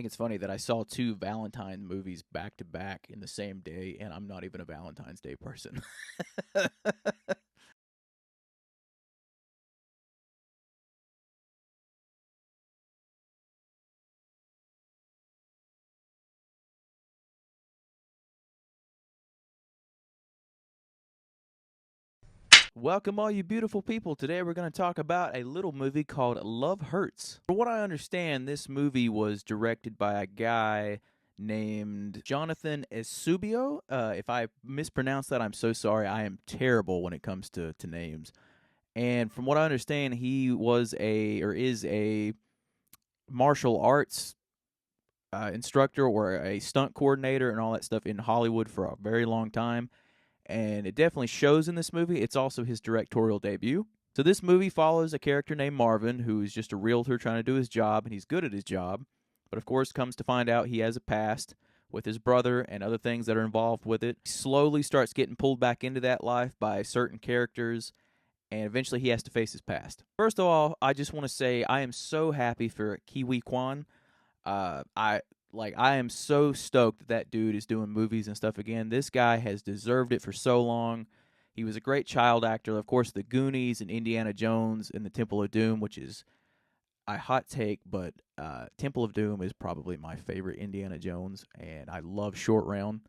think it's funny that I saw two Valentine movies back to back in the same day, and I'm not even a Valentine's Day person. Welcome, all you beautiful people. Today we're going to talk about a little movie called Love Hurts. From what I understand, this movie was directed by a guy named Jonathan Esubio. If I mispronounce that, I'm so sorry. I am terrible when it comes to names. And from what I understand, he was a or is a martial arts instructor or a stunt coordinator and all that stuff in Hollywood for a very long time. And it definitely shows in this movie. It's also his directorial debut. So this movie follows a character named Marvin, who is just a realtor trying to do his job, and he's good at his job. But of course, comes to find out he has a past with his brother and other things that are involved with it. He slowly starts getting pulled back into that life by certain characters, and eventually he has to face his past. First of all, I just want to say I am so happy for Kiwi Kwan. I am so stoked that that dude is doing movies and stuff again. This guy has deserved it for so long. He was a great child actor. Of course, The Goonies and Indiana Jones and The Temple of Doom, which is a hot take, but Temple of Doom is probably my favorite Indiana Jones, and I love Short Round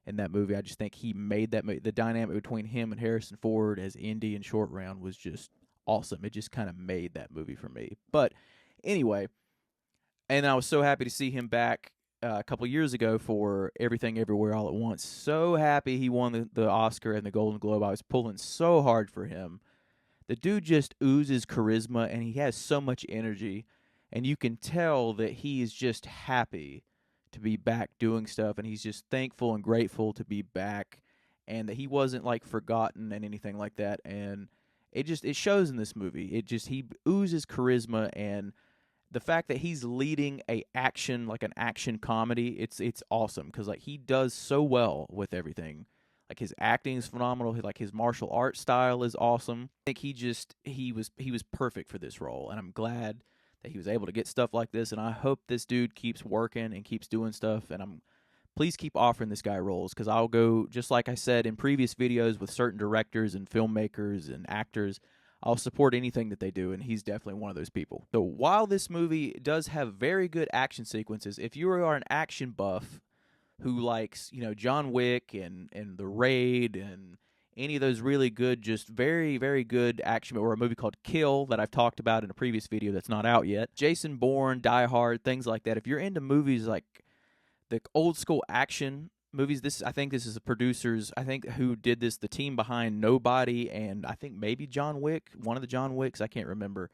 in that movie. I just think he made that the dynamic between him and Harrison Ford as Indy and Short Round was just awesome. It just kind of made that movie for me. But anyway, and I was so happy to see him back a couple years ago for Everything Everywhere All at Once. So happy he won the Oscar and the Golden Globe. I was pulling so hard for him. The dude just oozes charisma and he has so much energy. And you can tell that he is just happy to be back doing stuff. And he's just thankful and grateful to be back. And that he wasn't like forgotten and anything like that. And it shows in this movie. He oozes charisma, and the fact that he's leading an action comedy, it's awesome because like he does so well with everything. Like his acting is phenomenal. Like his martial art style is awesome. I think he was perfect for this role, and I'm glad that he was able to get stuff like this. And I hope this dude keeps working and keeps doing stuff. And I'm please keep offering this guy roles because I'll go just like I said in previous videos with certain directors and filmmakers and actors. I'll support anything that they do, and he's definitely one of those people. So while this movie does have very good action sequences, if you are an action buff who likes, John Wick and The Raid and any of those really good, just very, very good action, or a movie called Kill that I've talked about in a previous video that's not out yet, Jason Bourne, Die Hard, things like that. If you're into movies like the old school action movies, I think this is the producers, I think who did this, the team behind Nobody, and I think maybe John Wick, one of the John Wicks, I can't remember.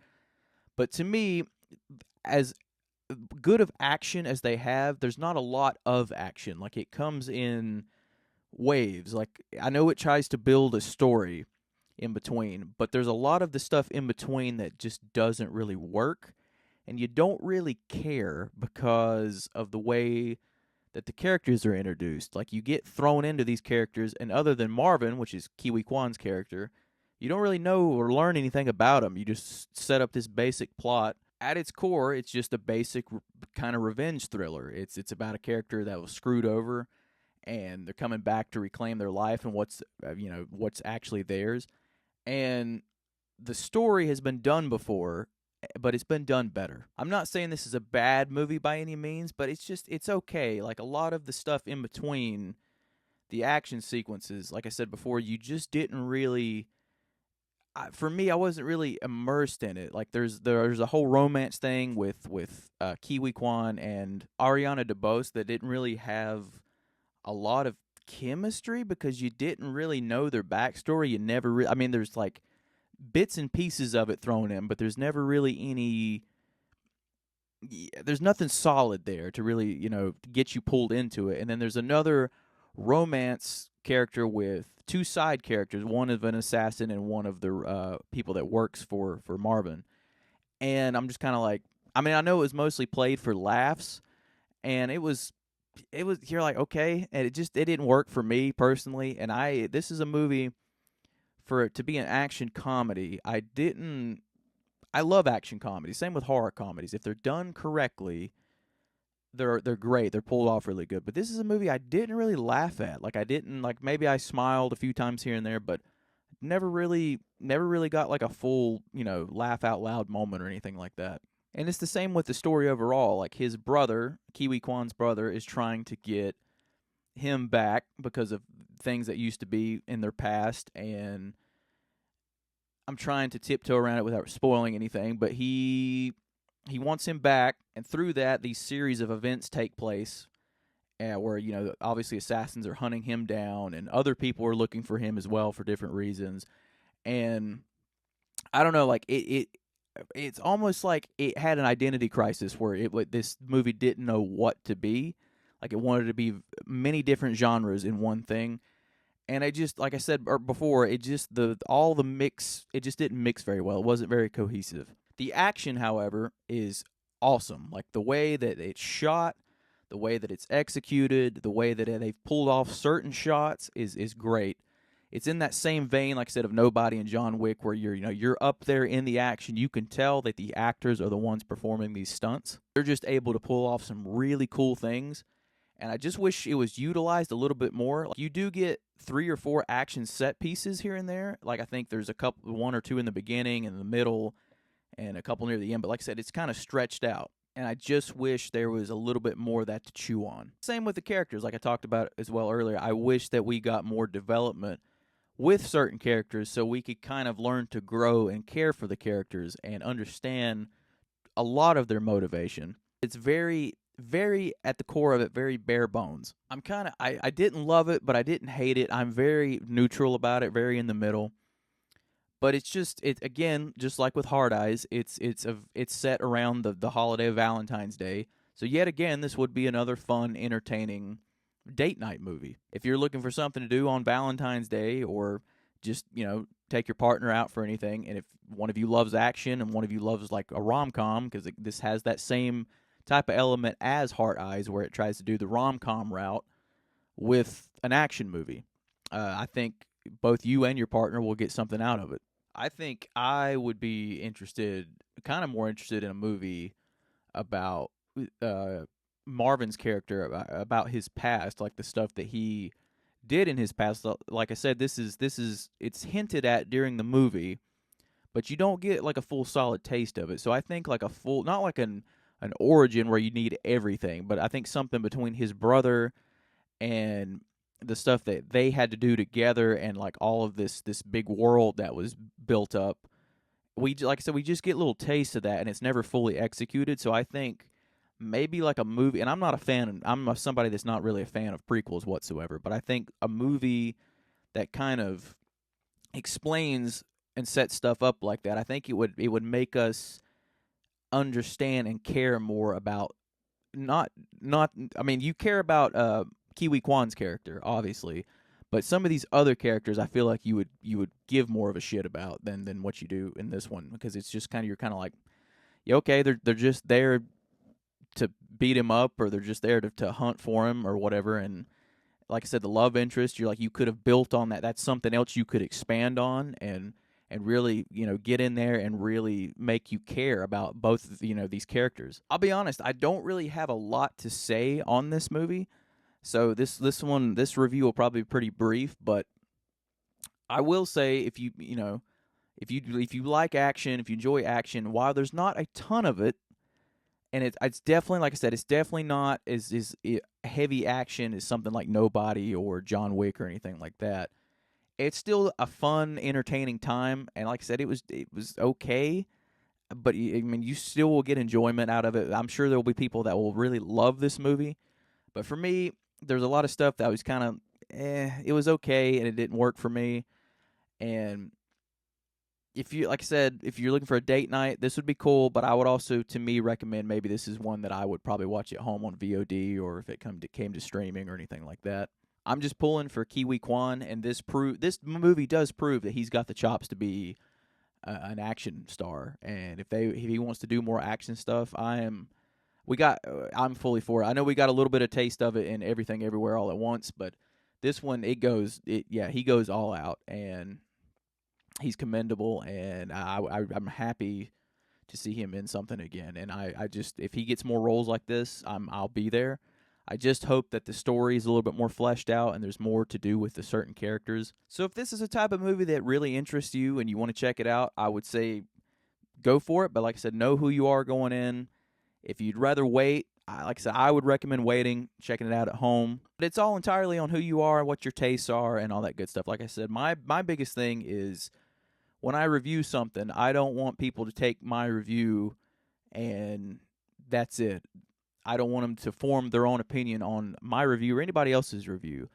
But to me, as good of action as they have, there's not a lot of action. Like it comes in waves. Like I know it tries to build a story in between, but there's a lot of the stuff in between that just doesn't really work, and you don't really care because of the way that the characters are introduced. Like you get thrown into these characters, and other than Marvin, which is Kiwi Kwan's character, you don't really know or learn anything about him. You just set up this basic plot. At its core, it's just a basic kind of revenge thriller. It's about a character that was screwed over, and they're coming back to reclaim their life and what's actually theirs. And the story has been done before, but it's been done better. I'm not saying this is a bad movie by any means, but it's okay. Like a lot of the stuff in between the action sequences, like I said before, you just didn't really. For me, I wasn't really immersed in it. Like there's a whole romance thing with Kiwi Kwan and Ariana DeBose that didn't really have a lot of chemistry because you didn't really know their backstory. You never. I mean, there's like bits and pieces of it thrown in, but there's never really any. There's nothing solid there to really, get you pulled into it. And then there's another romance character with two side characters, one of an assassin and one of the people that works for Marvin. And I'm just kind of like, I mean, I know it was mostly played for laughs, and it was you're like okay, and it didn't work for me personally. And this is a movie for it to be an action comedy. I love action comedies. Same with horror comedies. If they're done correctly, they're great. They're pulled off really good. But this is a movie I didn't really laugh at. Like I didn't like maybe I smiled a few times here and there, but never really got like a full, laugh out loud moment or anything like that. And it's the same with the story overall. Like his brother, Kiwi Kwan's brother, is trying to get him back because of things that used to be in their past, and I'm trying to tiptoe around it without spoiling anything, but he wants him back, and through that, these series of events take place, where obviously assassins are hunting him down, and other people are looking for him as well for different reasons. And I don't know, like it's almost like it had an identity crisis where this movie didn't know what to be. Like it wanted to be many different genres in one thing. And I just, like I said before, it just all the mix, it just didn't mix very well. It wasn't very cohesive. The action, however, is awesome. Like the way that it's shot, the way that it's executed, the way that they've pulled off certain shots is great. It's in that same vein, like I said, of Nobody and John Wick, where you're up there in the action. You can tell that the actors are the ones performing these stunts. They're just able to pull off some really cool things, and I just wish it was utilized a little bit more. Like, you do get 3 or 4 action set pieces here and there. Like I think there's one or two in the beginning and the middle, and a couple near the end. But like I said, it's kind of stretched out. And I just wish there was a little bit more of that to chew on. Same with the characters, like I talked about as well earlier. I wish that we got more development with certain characters so we could kind of learn to grow and care for the characters and understand a lot of their motivation. It's very, very, at the core of it, very bare bones. I didn't love it, but I didn't hate it. I'm very neutral about it, very in the middle. But again, just like with Hard Eyes, it's set around the holiday of Valentine's Day. So yet again, this would be another fun, entertaining date night movie. If you're looking for something to do on Valentine's Day, or just, take your partner out for anything, and if one of you loves action and one of you loves like a rom-com, because this has that same type of element as Heart Eyes, where it tries to do the rom-com route with an action movie, I think both you and your partner will get something out of it. I think I would be kind of more interested in a movie about Marvin's character, about his past, like the stuff that he did in his past. Like I said, it's hinted at during the movie, but you don't get like a full solid taste of it. So I think like not like an origin where you need everything, but I think something between his brother and the stuff that they had to do together, and like all of this big world that was built up. Like I said, we just get little tastes of that, and it's never fully executed. So I think maybe like a movie, and I'm not a fan. I'm somebody that's not really a fan of prequels whatsoever. But I think a movie that kind of explains and sets stuff up like that, I think it would make us understand and care more about not. I mean, you care about Kiwi Kwan's character, obviously, but some of these other characters, I feel like you would give more of a shit about than what you do in this one, because it's just you're kind of like, yeah, okay, they're just there to beat him up, or they're just there to hunt for him or whatever. And like I said, the love interest, you're like, you could have built on that. That's something else you could expand on and really, get in there and really make you care about both, these characters. I'll be honest, I don't really have a lot to say on this movie. So this review will probably be pretty brief, but I will say, if you like action, if you enjoy action, while there's not a ton of it, and it's definitely, like I said, it's definitely not as heavy action as something like Nobody or John Wick or anything like that. It's still a fun, entertaining time, and like I said, it was okay. But I mean, you still will get enjoyment out of it. I'm sure there will be people that will really love this movie, but for me, there's a lot of stuff that was kind of, it was okay, and it didn't work for me. And like I said, if you're looking for a date night, this would be cool, but I would also, to me, recommend maybe this is one that I would probably watch at home on VOD, or if it came to streaming or anything like that. I'm just pulling for Kiwi Kwan, and this movie does prove that he's got the chops to be an action star. And if he wants to do more action stuff, I'm fully for it. I know we got a little bit of taste of it in Everything Everywhere All at Once, but this one, he goes all out, and he's commendable, and I'm happy to see him in something again. And I just, if he gets more roles like this, I'll be there. I just hope that the story is a little bit more fleshed out and there's more to do with the certain characters. So if this is a type of movie that really interests you and you want to check it out, I would say go for it. But like I said, know who you are going in. If you'd rather wait, like I said, I would recommend waiting, checking it out at home. But it's all entirely on who you are, what your tastes are, and all that good stuff. Like I said, my biggest thing is when I review something, I don't want people to take my review and that's it. I don't want them to form their own opinion on my review or anybody else's review.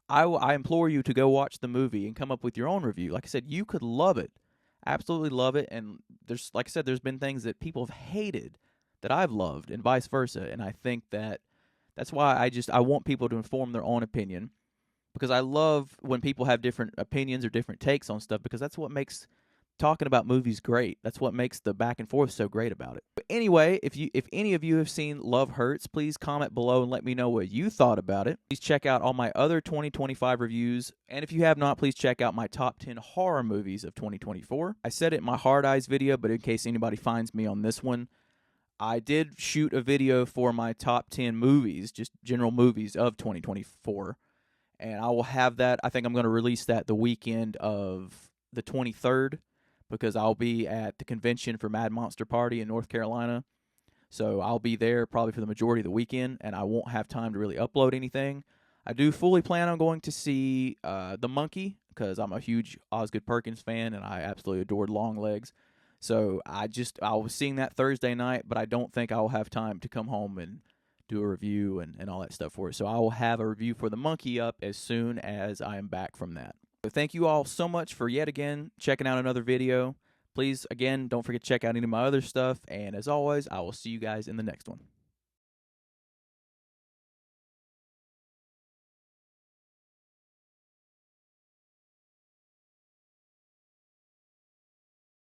I implore you to go watch the movie and come up with your own review. Like I said, you could love it, absolutely love it. And there's, like I said, there's been things that people have hated that I've loved, and vice versa. And I think that's why I want people to inform their own opinion, because I love when people have different opinions or different takes on stuff, because that's what makes talking about movies great. That's what makes the back and forth so great about it. But anyway, if any of you have seen Love Hurts, please comment below and let me know what you thought about it. Please check out all my other 2025 reviews, and if you have not, please check out my top 10 horror movies of 2024. I said it in my Hard Eyes video, but in case anybody finds me on this one, I did shoot a video for my top 10 movies, just general movies of 2024, and I will have that. I think I'm going to release that the weekend of the 23rd, because I'll be at the convention for Mad Monster Party in North Carolina. So I'll be there probably for the majority of the weekend, and I won't have time to really upload anything. I do fully plan on going to see The Monkey, because I'm a huge Osgood Perkins fan, and I absolutely adored Longlegs. So I was seeing that Thursday night, but I don't think I'll have time to come home and do a review and all that stuff for it. So I will have a review for The Monkey up as soon as I am back from that. So thank you all so much for yet again checking out another video. Please, again, don't forget to check out any of my other stuff. And as always, I will see you guys in the next one.